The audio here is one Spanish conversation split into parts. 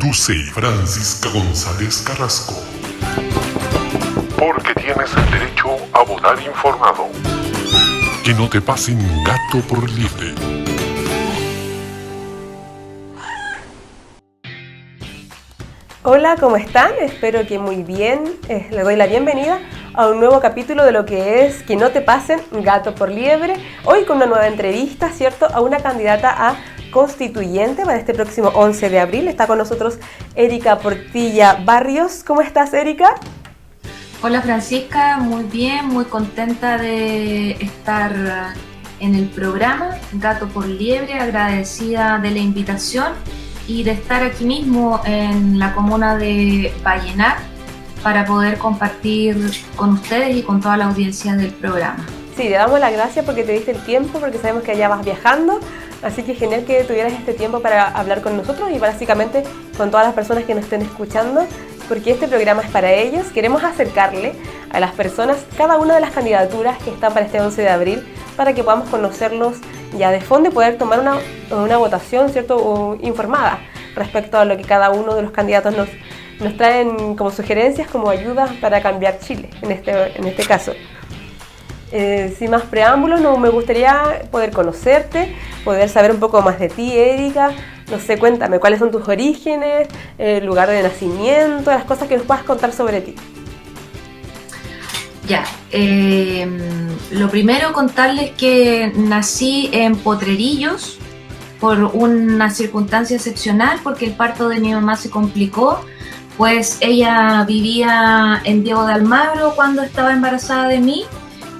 Yusei Francisca González Carrasco. Porque tienes el derecho a votar informado. Que no te pasen gato por liebre. Hola, ¿cómo están? Espero que muy bien. Les doy la bienvenida a un nuevo capítulo de lo que es Que no te pasen gato por liebre. Hoy con una nueva entrevista, ¿cierto? A una candidata a constituyente para este próximo 11 de abril. Está con nosotros Erika Portilla Barrios. ¿Cómo estás, Erika? Hola, Francisca. Muy bien, muy contenta de estar en el programa Gato por Liebre, agradecida de la invitación y de estar aquí mismo en la comuna de Vallenar para poder compartir con ustedes y con toda la audiencia del programa. Sí, te damos las gracias porque te diste el tiempo, porque sabemos que allá vas viajando, así que genial que tuvieras este tiempo para hablar con nosotros y básicamente con todas las personas que nos estén escuchando, porque este programa es para ellos. Queremos acercarle a las personas cada una de las candidaturas que están para este 11 de abril para que podamos conocerlos ya de fondo y poder tomar una votación, ¿cierto?, informada respecto a lo que cada uno de los candidatos nos traen como sugerencias, como ayudas para cambiar Chile, en este caso. Sin más preámbulos, me gustaría poder conocerte, poder saber un poco más de ti, Erika. No sé, cuéntame, ¿cuáles son tus orígenes, lugar de nacimiento, las cosas que nos puedas contar sobre ti? Ya, lo primero contarles que nací en Potrerillos por una circunstancia excepcional, porque el parto de mi mamá se complicó, pues ella vivía en Diego de Almagro cuando estaba embarazada de mí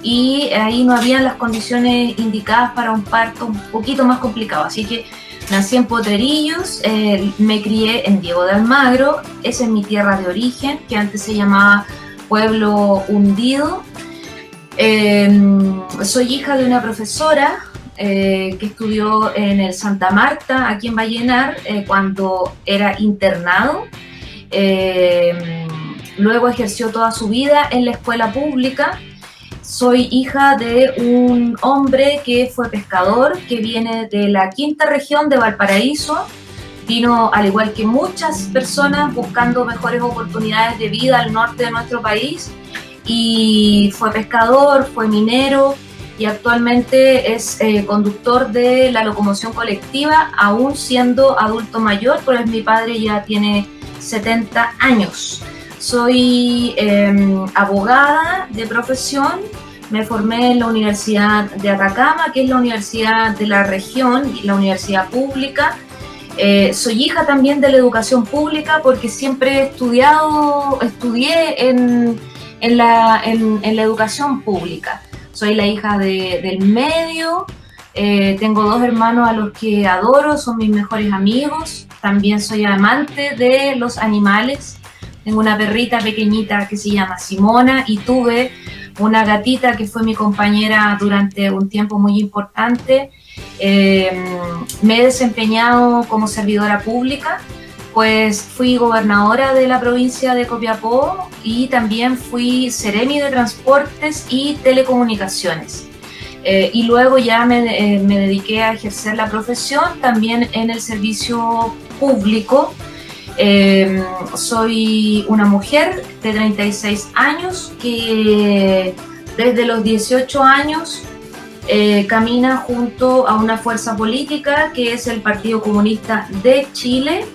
y ahí no habían las condiciones indicadas para un parto un poquito más complicado, así que nací en Potrerillos, me crié en Diego de Almagro, esa es mi tierra de origen, que antes se llamaba Pueblo Hundido. Soy hija de una profesora que estudió en el Santa Marta, aquí en Vallenar, cuando era internado. Luego ejerció toda su vida en la escuela pública. Soy hija de un hombre que fue pescador, que viene de la quinta región de Valparaíso. Vino, al igual que muchas personas, buscando mejores oportunidades de vida al norte de nuestro país, y fue pescador, fue minero y actualmente es conductor de la locomoción colectiva, aún siendo adulto mayor, pues mi padre ya tiene 70 años. Soy abogada de profesión, me formé en la Universidad de Atacama, que es la universidad de la región, la universidad pública. Soy hija también de la educación pública porque siempre estudié en la educación pública. Soy la hija del medio, tengo dos hermanos a los que adoro, son mis mejores amigos. También soy amante de los animales. Tengo una perrita pequeñita que se llama Simona y tuve una gatita que fue mi compañera durante un tiempo muy importante. Me he desempeñado como servidora pública, pues fui gobernadora de la provincia de Copiapó y también fui seremi de transportes y telecomunicaciones. Y luego ya me dediqué a ejercer la profesión también en el servicio público. Soy una mujer de 36 años que desde los 18 años camina junto a una fuerza política que es el Partido Comunista de Chile,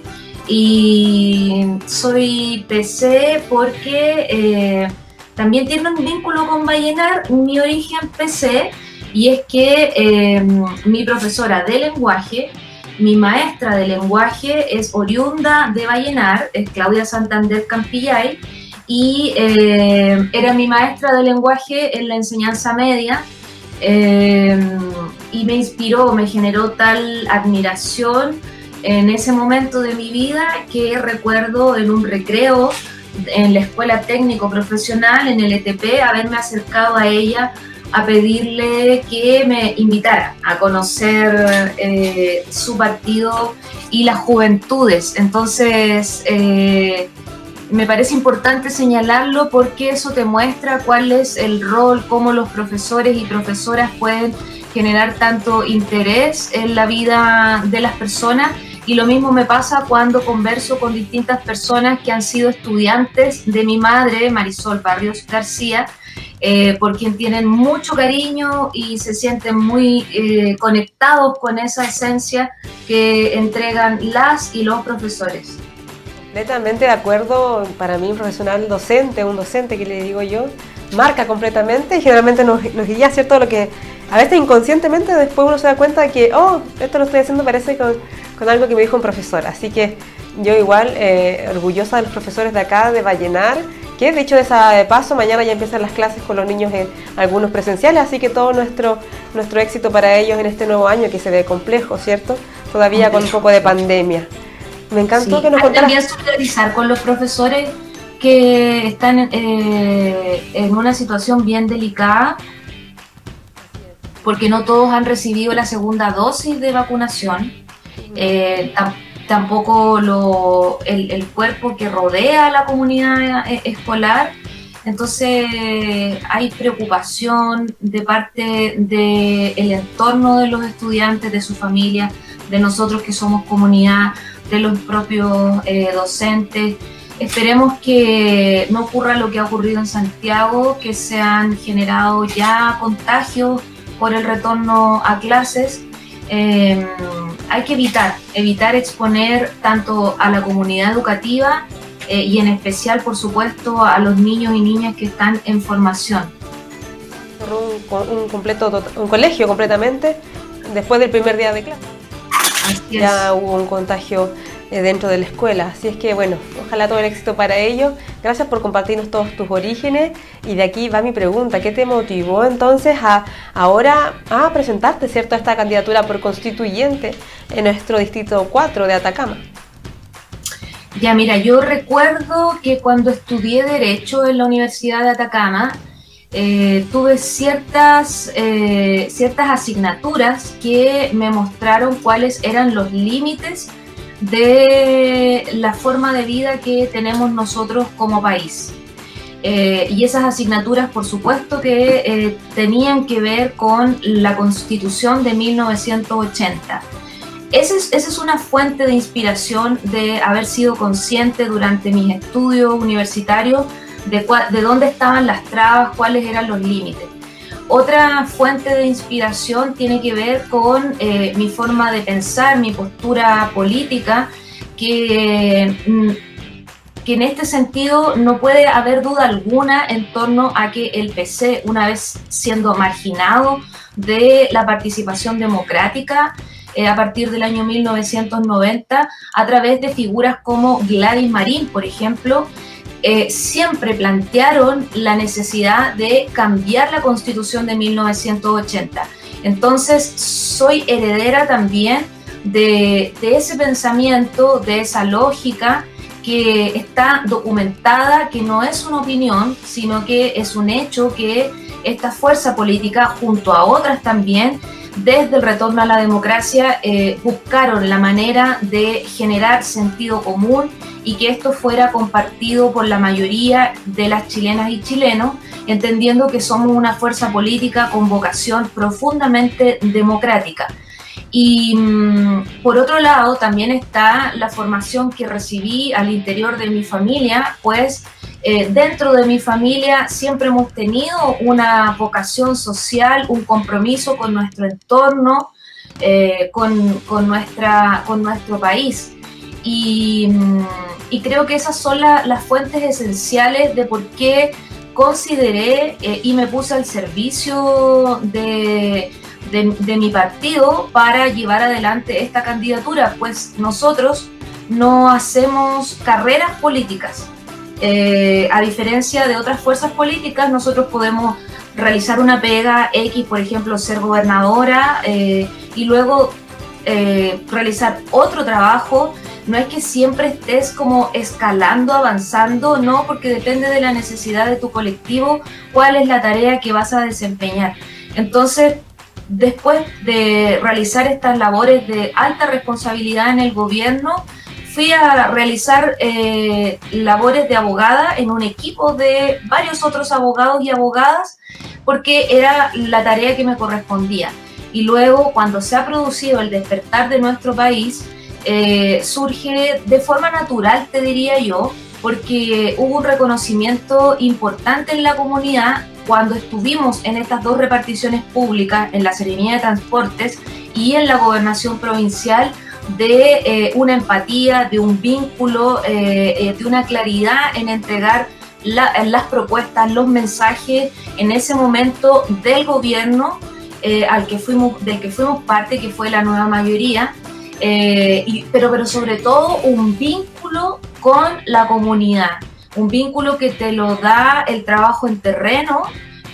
y soy PC porque también tiene un vínculo con Vallenar, mi origen PC, y es que mi profesora de lenguaje, mi maestra de lenguaje es oriunda de Vallenar, es Claudia Santander Campillay, y era mi maestra de lenguaje en la enseñanza media, y me inspiró, me generó tal admiración en ese momento de mi vida que recuerdo en un recreo en la escuela técnico profesional, en el ETP, haberme acercado a ella a pedirle que me invitara a conocer su partido y las juventudes. Entonces me parece importante señalarlo porque eso te muestra cuál es el rol, cómo los profesores y profesoras pueden generar tanto interés en la vida de las personas Y lo mismo me pasa cuando converso con distintas personas que han sido estudiantes de mi madre, Marisol Barrios García, por quien tienen mucho cariño y se sienten muy conectados con esa esencia que entregan las y los profesores. Completamente de acuerdo. Para mí un profesional docente, un docente que le digo yo, marca completamente y generalmente nos guía, ¿cierto? Lo que a veces inconscientemente después uno se da cuenta de que, oh, esto lo estoy haciendo parece con algo que me dijo un profesor. Así que yo igual orgullosa de los profesores de acá, de Vallenar, que de hecho de paso mañana ya empiezan las clases con los niños en algunos presenciales, así que todo nuestro éxito para ellos en este nuevo año que se ve complejo, ¿cierto? Todavía con un poco de pandemia. Me encantó que nos contaras. También solidarizar con los profesores que están en una situación bien delicada, porque no todos han recibido la segunda dosis de vacunación. Tampoco el cuerpo que rodea a la comunidad escolar. Entonces hay preocupación de parte del entorno de los estudiantes, de su familia, de nosotros que somos comunidad, de los propios docentes. Esperemos que no ocurra lo que ha ocurrido en Santiago, que se han generado ya contagios por el retorno a clases. Hay que evitar exponer tanto a la comunidad educativa y en especial, por supuesto, a los niños y niñas que están en formación. Un colegio completamente después del primer día de clase. Ya hubo un contagio dentro de la escuela, así es que bueno, ojalá todo el éxito para ellos. Gracias por compartirnos todos tus orígenes y de aquí va mi pregunta, ¿qué te motivó entonces ahora a presentarte, cierto, a esta candidatura por constituyente en nuestro distrito 4 de Atacama? Ya mira, yo recuerdo que cuando estudié Derecho en la Universidad de Atacama tuve ciertas asignaturas que me mostraron cuáles eran los límites de la forma de vida que tenemos nosotros como país. Y esas asignaturas, por supuesto, que tenían que ver con la Constitución de 1980. Esa es una fuente de inspiración de haber sido consciente durante mis estudios universitarios de dónde estaban las trabas, cuáles eran los límites. Otra fuente de inspiración tiene que ver con mi forma de pensar, mi postura política, que en este sentido no puede haber duda alguna en torno a que el PC, una vez siendo marginado de la participación democrática a partir del año 1990, a través de figuras como Gladys Marín, por ejemplo, siempre plantearon la necesidad de cambiar la Constitución de 1980. Entonces, soy heredera también de ese pensamiento, de esa lógica que está documentada, que no es una opinión, sino que es un hecho que esta fuerza política, junto a otras también, desde el retorno a la democracia, buscaron la manera de generar sentido común y que esto fuera compartido por la mayoría de las chilenas y chilenos, entendiendo que somos una fuerza política con vocación profundamente democrática. Y por otro lado, también está la formación que recibí al interior de mi familia, pues dentro de mi familia siempre hemos tenido una vocación social, un compromiso con nuestro entorno, con nuestro país. Y creo que esas son las fuentes esenciales de por qué consideré y me puse al servicio de mi partido para llevar adelante esta candidatura, pues nosotros no hacemos carreras políticas. A diferencia de otras fuerzas políticas, nosotros podemos realizar una pega X, por ejemplo, ser gobernadora y luego realizar otro trabajo. No es que siempre estés como escalando, avanzando, no, porque depende de la necesidad de tu colectivo, cuál es la tarea que vas a desempeñar. Entonces, después de realizar estas labores de alta responsabilidad en el gobierno, fui a realizar labores de abogada en un equipo de varios otros abogados y abogadas, porque era la tarea que me correspondía. Y luego, cuando se ha producido el despertar de nuestro país, surge de forma natural, te diría yo, porque hubo un reconocimiento importante en la comunidad cuando estuvimos en estas dos reparticiones públicas, en la Seremía de Transportes y en la Gobernación Provincial, de una empatía, de un vínculo, de una claridad en entregar las propuestas, los mensajes en ese momento del gobierno del que fuimos parte, que fue la nueva mayoría, pero sobre todo un vínculo con la comunidad, un vínculo que te lo da el trabajo en terreno,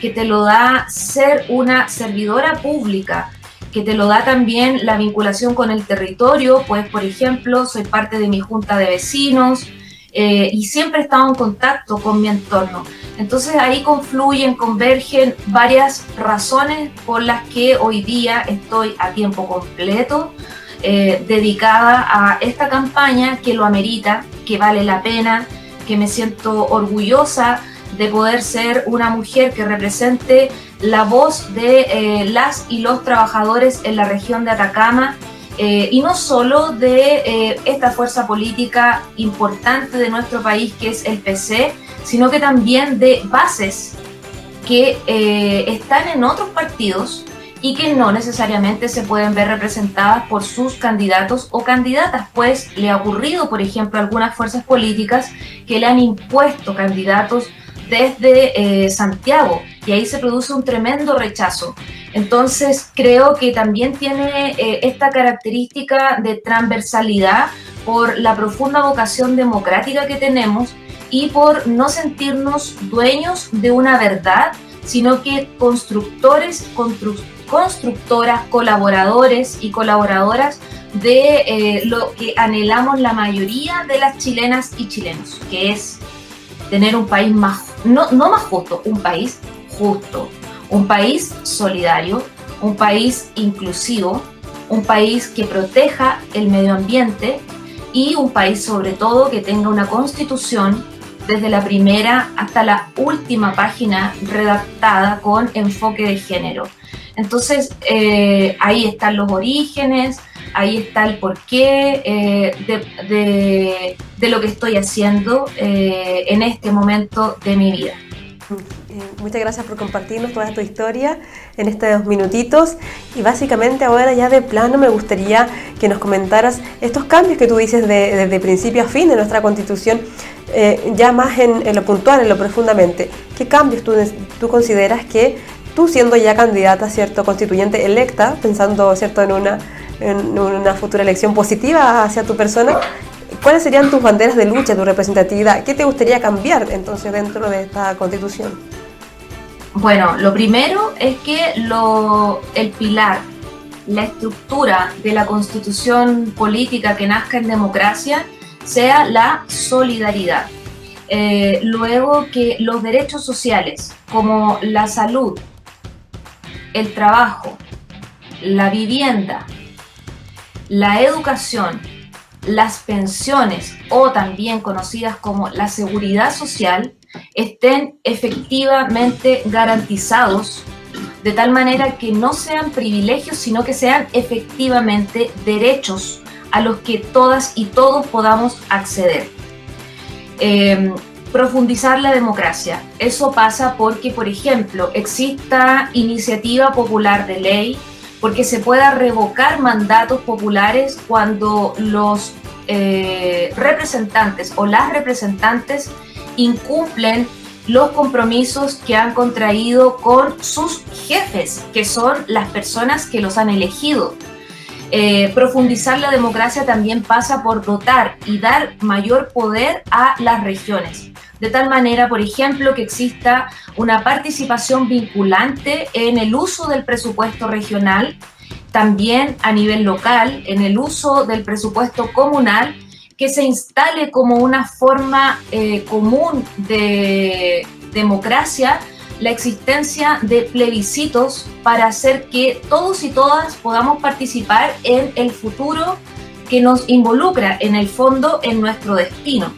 que te lo da ser una servidora pública, que te lo da también la vinculación con el territorio, pues por ejemplo soy parte de mi junta de vecinos y siempre he estado en contacto con mi entorno. Entonces ahí confluyen, convergen varias razones por las que hoy día estoy a tiempo completo dedicada a esta campaña que lo amerita, que vale la pena, que me siento orgullosa de poder ser una mujer que represente la voz de las y los trabajadores en la región de Atacama, y no solo de esta fuerza política importante de nuestro país que es el PC, sino que también de bases que están en otros partidos y que no necesariamente se pueden ver representadas por sus candidatos o candidatas, pues le ha ocurrido, por ejemplo, a algunas fuerzas políticas que le han impuesto candidatos desde Santiago, y ahí se produce un tremendo rechazo. Entonces creo que también tiene esta característica de transversalidad por la profunda vocación democrática que tenemos y por no sentirnos dueños de una verdad, sino que constructoras, colaboradores y colaboradoras de lo que anhelamos la mayoría de las chilenas y chilenos, que es tener un país no más justo, un país justo, un país solidario, un país inclusivo, un país que proteja el medio ambiente y un país sobre todo que tenga una constitución desde la primera hasta la última página redactada con enfoque de género. Entonces ahí están los orígenes, ahí está el porqué de lo que estoy haciendo en este momento de mi vida. Muchas gracias por compartirnos toda tu historia en estos minutitos, y básicamente ahora ya de plano me gustaría que nos comentaras estos cambios que tú dices desde principio a fin de nuestra Constitución, ya más en lo puntual, en lo profundamente. ¿Qué cambios tú consideras que tú, siendo ya candidata, ¿cierto?, constituyente electa, pensando, ¿cierto?, en una futura elección positiva hacia tu persona, cuáles serían tus banderas de lucha, tu representatividad? ¿Qué te gustaría cambiar entonces dentro de esta Constitución? Bueno, lo primero es que el pilar, la estructura de la Constitución política que nazca en democracia sea la solidaridad. Luego que los derechos sociales como la salud, el trabajo, la vivienda, la educación, las pensiones, o también conocidas como la seguridad social, estén efectivamente garantizados, de tal manera que no sean privilegios, sino que sean efectivamente derechos a los que todas y todos podamos acceder. Profundizar la democracia. Eso pasa porque, por ejemplo, exista iniciativa popular de ley, porque se pueda revocar mandatos populares cuando los representantes o las representantes incumplen los compromisos que han contraído con sus jefes, que son las personas que los han elegido. Profundizar la democracia también pasa por dotar y dar mayor poder a las regiones, de tal manera, por ejemplo, que exista una participación vinculante en el uso del presupuesto regional, también a nivel local, en el uso del presupuesto comunal, que se instale como una forma común de democracia la existencia de plebiscitos para hacer que todos y todas podamos participar en el futuro que nos involucra, en el fondo, en nuestro destino.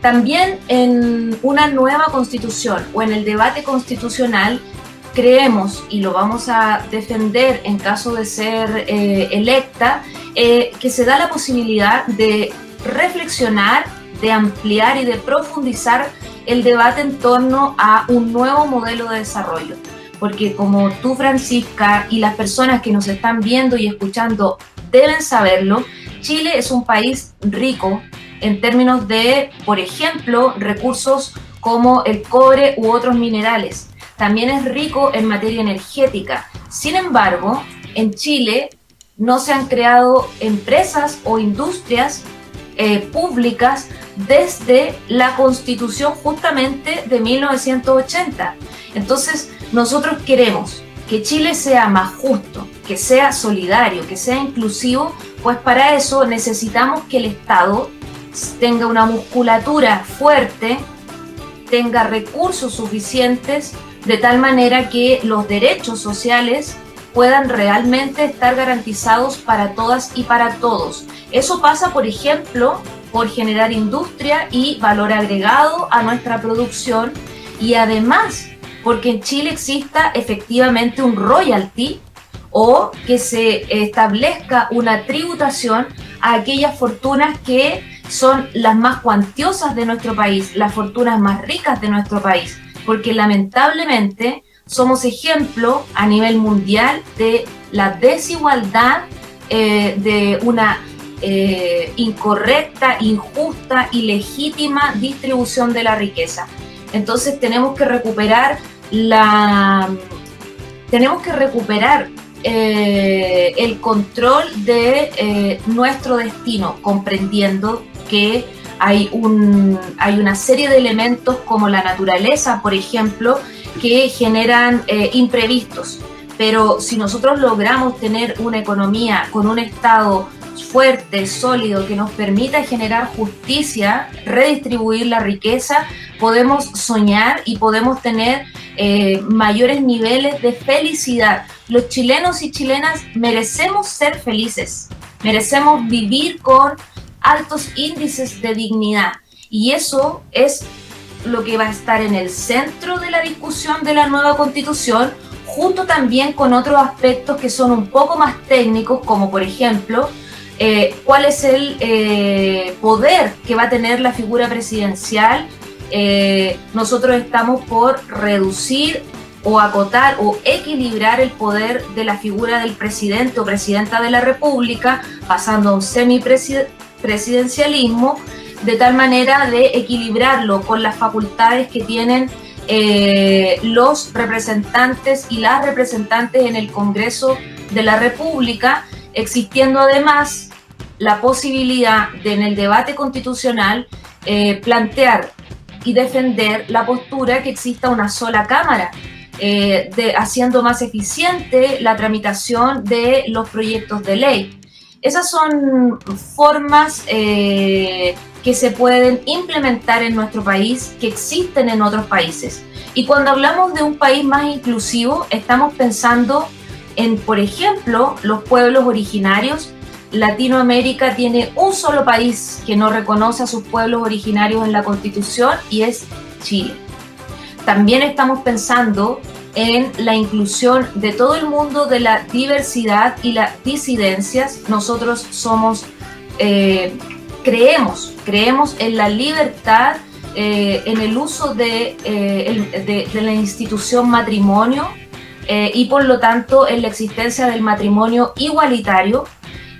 También en una nueva constitución o en el debate constitucional creemos, y lo vamos a defender en caso de ser electa, que se da la posibilidad de reflexionar, de ampliar y de profundizar el debate en torno a un nuevo modelo de desarrollo. Porque como tú, Francisca, y las personas que nos están viendo y escuchando deben saberlo, Chile es un país rico en términos de, por ejemplo, recursos como el cobre u otros minerales. También es rico en materia energética. Sin embargo, en Chile no se han creado empresas o industrias públicas desde la Constitución justamente de 1980. Entonces, nosotros queremos que Chile sea más justo, que sea solidario, que sea inclusivo, pues para eso necesitamos que el Estado tenga una musculatura fuerte, tenga recursos suficientes, de tal manera que los derechos sociales puedan realmente estar garantizados para todas y para todos. Eso pasa, por ejemplo, por generar industria y valor agregado a nuestra producción, y además porque en Chile exista efectivamente un royalty o que se establezca una tributación a aquellas fortunas que son las más cuantiosas de nuestro país, las fortunas más ricas de nuestro país, porque lamentablemente somos ejemplo a nivel mundial de la desigualdad, de una incorrecta, injusta, ilegítima distribución de la riqueza. Entonces tenemos que recuperar el control de nuestro destino, comprendiendo que hay una serie de elementos como la naturaleza, por ejemplo, que generan imprevistos. Pero si nosotros logramos tener una economía con un Estado fuerte, sólido, que nos permita generar justicia, redistribuir la riqueza, podemos soñar y podemos tener mayores niveles de felicidad. Los chilenos y chilenas merecemos ser felices, merecemos vivir con altos índices de dignidad, y eso es lo que va a estar en el centro de la discusión de la nueva Constitución, junto también con otros aspectos que son un poco más técnicos, como por ejemplo cuál es el poder que va a tener la figura presidencial. Nosotros estamos por reducir o acotar o equilibrar el poder de la figura del presidente o presidenta de la República, pasando a un semipresidencialismo, de tal manera de equilibrarlo con las facultades que tienen los representantes y las representantes en el Congreso de la República, existiendo además la posibilidad de, en el debate constitucional, plantear y defender la postura que exista una sola Cámara, haciendo más eficiente la tramitación de los proyectos de ley. Esas son formas que se pueden implementar en nuestro país, que existen en otros países. Y cuando hablamos de un país más inclusivo, estamos pensando en, por ejemplo, los pueblos originarios. Latinoamérica tiene un solo país que no reconoce a sus pueblos originarios en la Constitución, y es Chile. También estamos pensando en la inclusión de todo el mundo de la diversidad y las disidencias. Nosotros creemos en la libertad, en el uso de la institución matrimonio, y por lo tanto en la existencia del matrimonio igualitario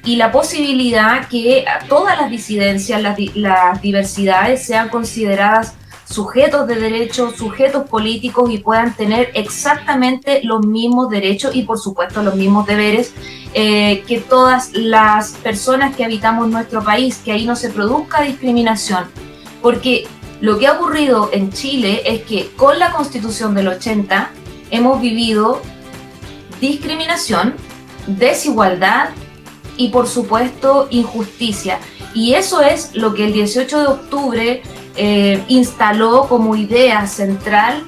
y la posibilidad que todas las disidencias, las diversidades sean consideradas sujetos de derechos, sujetos políticos, y puedan tener exactamente los mismos derechos y por supuesto los mismos deberes que todas las personas que habitamos nuestro país, que ahí no se produzca discriminación. Porque lo que ha ocurrido en Chile es que con la Constitución del 80 hemos vivido discriminación, desigualdad y por supuesto injusticia. Y eso es lo que el 18 de octubre instaló como idea central: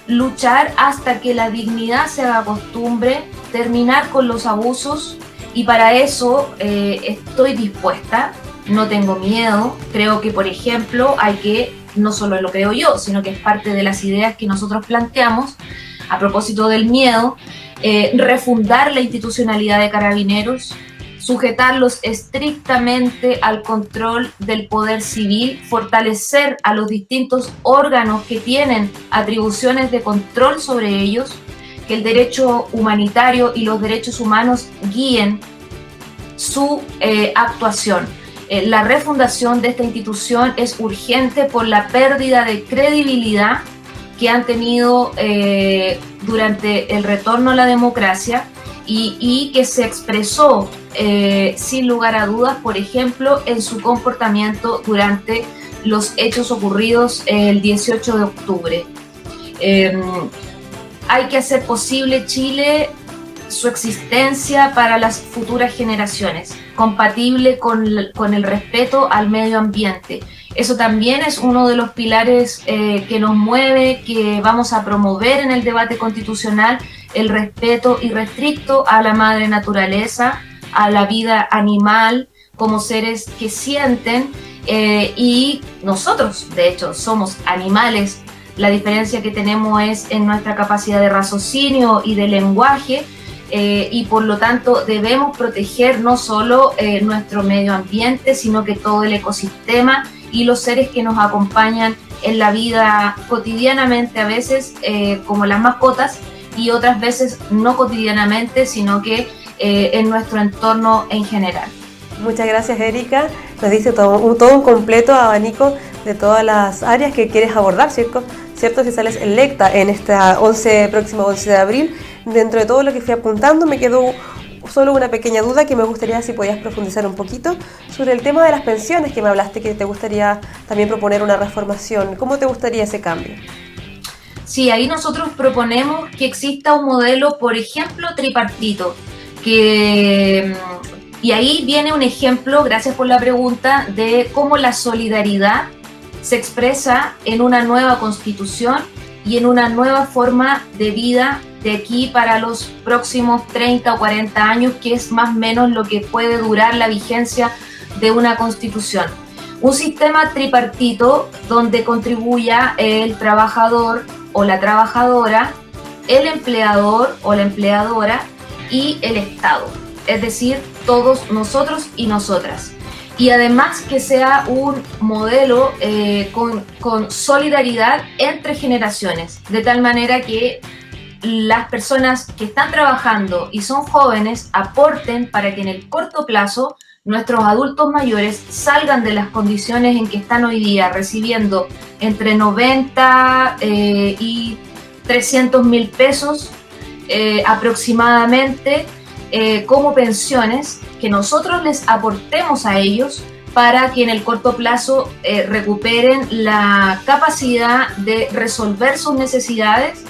luchar hasta que la dignidad se haga costumbre, terminar con los abusos, y para eso estoy dispuesta, no tengo miedo. Creo que, por ejemplo, no solo lo creo yo, sino que es parte de las ideas que nosotros planteamos, a propósito del miedo, refundar la institucionalidad de Carabineros, sujetarlos estrictamente al control del poder civil, fortalecer a los distintos órganos que tienen atribuciones de control sobre ellos, que el derecho humanitario y los derechos humanos guíen su actuación. La refundación de esta institución es urgente por la pérdida de credibilidad que han tenido durante el retorno a la democracia y que se expresó sin lugar a dudas, por ejemplo, en su comportamiento durante los hechos ocurridos el 18 de octubre. Hay que hacer posible Chile su existencia para las futuras generaciones, compatible con el respeto al medio ambiente. Eso también es uno de los pilares que nos mueve, que vamos a promover en el debate constitucional, el respeto irrestricto a la madre naturaleza, a la vida animal, como seres que sienten, y nosotros, de hecho, somos animales. La diferencia que tenemos es en nuestra capacidad de raciocinio y de lenguaje, y por lo tanto debemos proteger no solo nuestro medio ambiente, sino que todo el ecosistema y los seres que nos acompañan en la vida cotidianamente, a veces como las mascotas, y otras veces no cotidianamente, sino que en nuestro entorno en general. Muchas gracias, Erika. Nos dice todo un completo abanico de todas las áreas que quieres abordar, ¿cierto? Si sales electa en esta próximo 11 de abril, dentro de todo lo que fui apuntando, me quedó solo una pequeña duda que me gustaría si podías profundizar un poquito sobre el tema de las pensiones que me hablaste, que te gustaría también proponer una reformación. ¿Cómo te gustaría ese cambio? Sí, ahí nosotros proponemos que exista un modelo, por ejemplo, tripartito, y ahí viene un ejemplo, gracias por la pregunta, de cómo la solidaridad se expresa en una nueva constitución y en una nueva forma de vida de aquí para los próximos 30 o 40 años, que es más o menos lo que puede durar la vigencia de una constitución. Un sistema tripartito donde contribuya el trabajador o la trabajadora, el empleador o la empleadora y el Estado, es decir, todos nosotros y nosotras. Y además que sea un modelo con solidaridad entre generaciones, de tal manera que las personas que están trabajando y son jóvenes aporten para que en el corto plazo nuestros adultos mayores salgan de las condiciones en que están hoy día, recibiendo entre 90 y 300.000 pesos aproximadamente como pensiones, que nosotros les aportemos a ellos para que en el corto plazo recuperen la capacidad de resolver sus necesidades,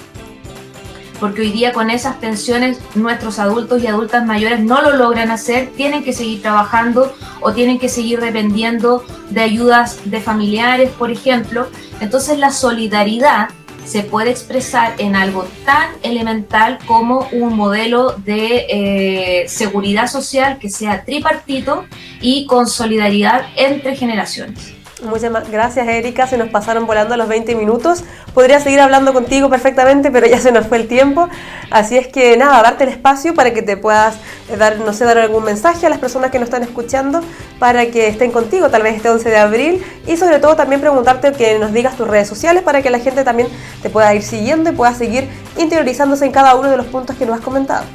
porque hoy día con esas pensiones nuestros adultos y adultas mayores no lo logran hacer, tienen que seguir trabajando o tienen que seguir dependiendo de ayudas de familiares, por ejemplo. Entonces la solidaridad se puede expresar en algo tan elemental como un modelo de seguridad social que sea tripartito y con solidaridad entre generaciones. Muchas gracias, Erika. Se nos pasaron volando los 20 minutos. Podría seguir hablando contigo perfectamente, pero ya se nos fue el tiempo. Así es que nada, darte el espacio para que te puedas dar algún mensaje a las personas que nos están escuchando para que estén contigo tal vez este 11 de abril, y sobre todo también preguntarte que nos digas tus redes sociales para que la gente también te pueda ir siguiendo y pueda seguir interiorizándose en cada uno de los puntos que nos has comentado.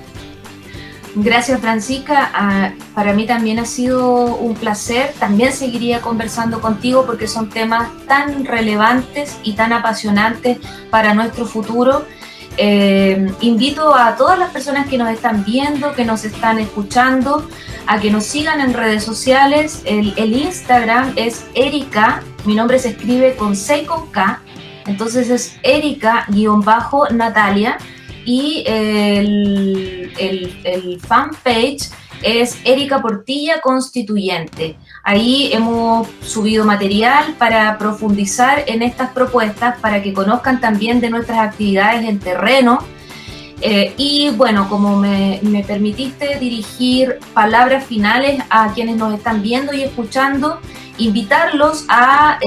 Gracias, Francisca. Para mí también ha sido un placer. También seguiría conversando contigo porque son temas tan relevantes y tan apasionantes para nuestro futuro. Invito a todas las personas que nos están viendo, que nos están escuchando, a que nos sigan en redes sociales. El Instagram es Erika, mi nombre se escribe con C y con K, entonces es Erika_Natalia. Y el fanpage es Erika Portilla Constituyente. Ahí hemos subido material para profundizar en estas propuestas, para que conozcan también de nuestras actividades en terreno. Y bueno, como me permitiste dirigir palabras finales a quienes nos están viendo y escuchando, invitarlos a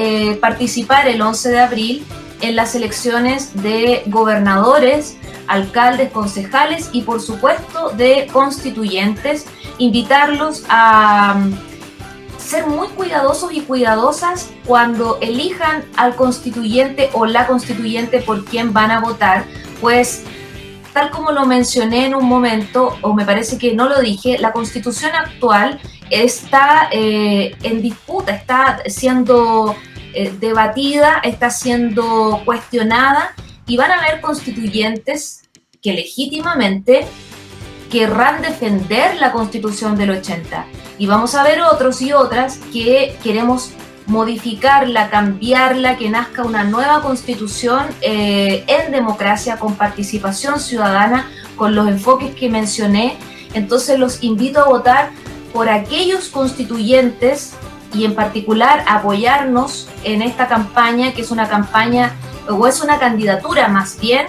participar el 11 de abril en las elecciones de gobernadores alcaldes, concejales y por supuesto de constituyentes, invitarlos a ser muy cuidadosos y cuidadosas cuando elijan al constituyente o la constituyente por quien van a votar, pues tal como lo mencioné en un momento, o me parece que no lo dije, la constitución actual está en disputa, está siendo debatida, está siendo cuestionada y van a haber constituyentes que legítimamente querrán defender la Constitución del 80 y vamos a ver otros y otras que queremos modificarla, cambiarla, que nazca una nueva Constitución en democracia, con participación ciudadana, con los enfoques que mencioné. Entonces los invito a votar por aquellos constituyentes y en particular apoyarnos en esta campaña, que es una campaña o es una candidatura más bien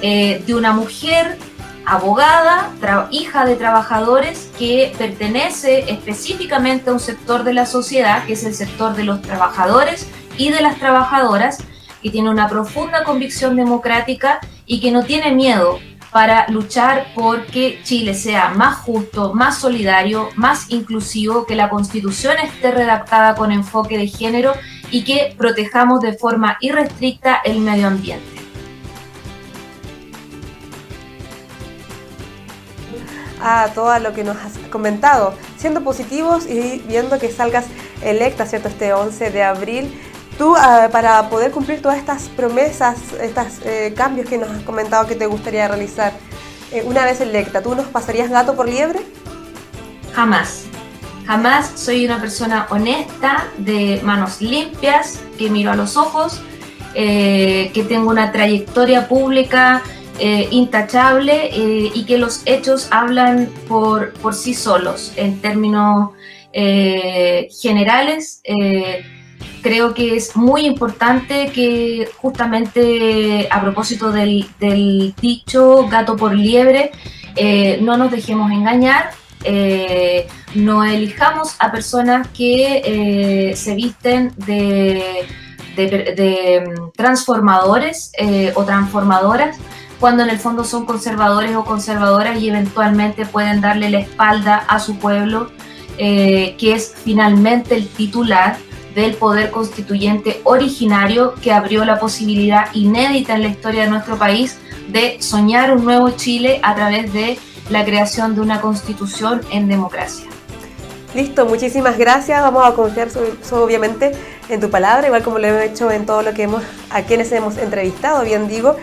de una mujer abogada, hija de trabajadores, que pertenece específicamente a un sector de la sociedad, que es el sector de los trabajadores y de las trabajadoras, que tiene una profunda convicción democrática y que no tiene miedo para luchar porque Chile sea más justo, más solidario, más inclusivo, que la Constitución esté redactada con enfoque de género y que protejamos de forma irrestricta el medio ambiente. A todo lo que nos has comentado, siendo positivos y viendo que salgas electa, ¿cierto?, este 11 de abril. Tú, para poder cumplir todas estas promesas, estos cambios que nos has comentado que te gustaría realizar, una vez electa, ¿tú nos pasarías gato por liebre? Jamás. Jamás. Soy una persona honesta, de manos limpias, que miro a los ojos, que tengo una trayectoria pública intachable y que los hechos hablan por sí solos. En términos generales, creo que es muy importante que justamente a propósito del dicho gato por liebre, no nos dejemos engañar, no elijamos a personas que se visten de transformadores o transformadoras, cuando en el fondo son conservadores o conservadoras y eventualmente pueden darle la espalda a su pueblo, que es finalmente el titular del poder constituyente originario que abrió la posibilidad inédita en la historia de nuestro país de soñar un nuevo Chile a través de la creación de una constitución en democracia. Listo, muchísimas gracias. Vamos a confiar obviamente en tu palabra, igual como lo hemos hecho en todo lo que a quienes hemos entrevistado, bien digo,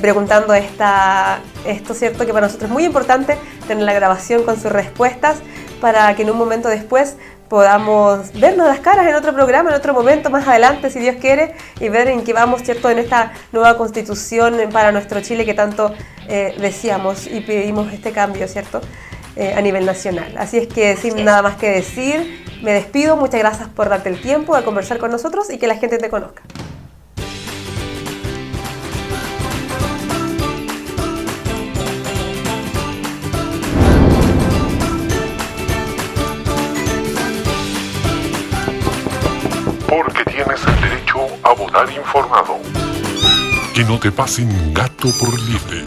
preguntando esto, ¿cierto? Que para nosotros es muy importante tener la grabación con sus respuestas para que en un momento después podamos vernos las caras en otro programa, en otro momento más adelante, si Dios quiere, y ver en qué vamos, ¿cierto?, en esta nueva constitución para nuestro Chile que tanto deseamos y pedimos este cambio, ¿cierto?, a nivel nacional. Así es que sin nada más que decir, me despido. Muchas gracias por darte el tiempo de conversar con nosotros y que la gente te conozca. Porque tienes el derecho a votar informado. Que no te pasen gato por liebre.